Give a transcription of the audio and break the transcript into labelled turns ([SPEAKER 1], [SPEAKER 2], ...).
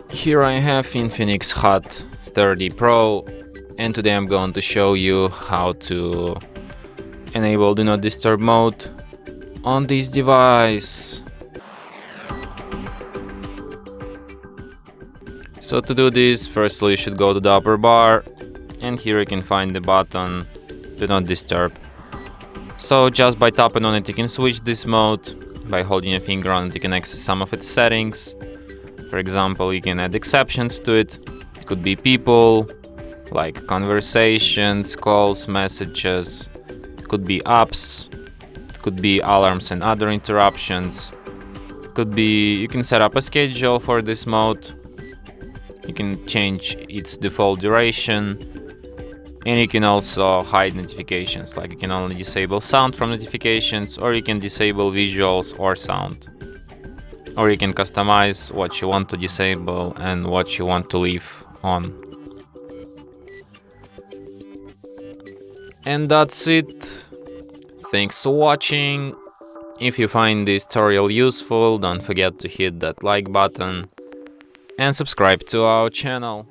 [SPEAKER 1] Here I have INFINIX Hot 30 Pro, and today I'm going to show you how to enable Do Not Disturb mode on this device. So to do this, firstly you should go to the upper bar, and here you can find the button Do Not Disturb. So just by tapping on it you can switch this mode. By holding your finger on it you can access some of its settings. For example, you can add exceptions to it. It could be people, like conversations, calls, messages. It could be apps. It could be alarms and other interruptions. It could be, you can set up a schedule for this mode. You can change its default duration. And you can also hide notifications, like you can only disable sound from notifications, or you can disable visuals or sound. Or you can customize what you want to disable and what you want to leave on. And that's it. Thanks for watching. If you find this tutorial useful, don't forget to hit that like button and subscribe to our channel.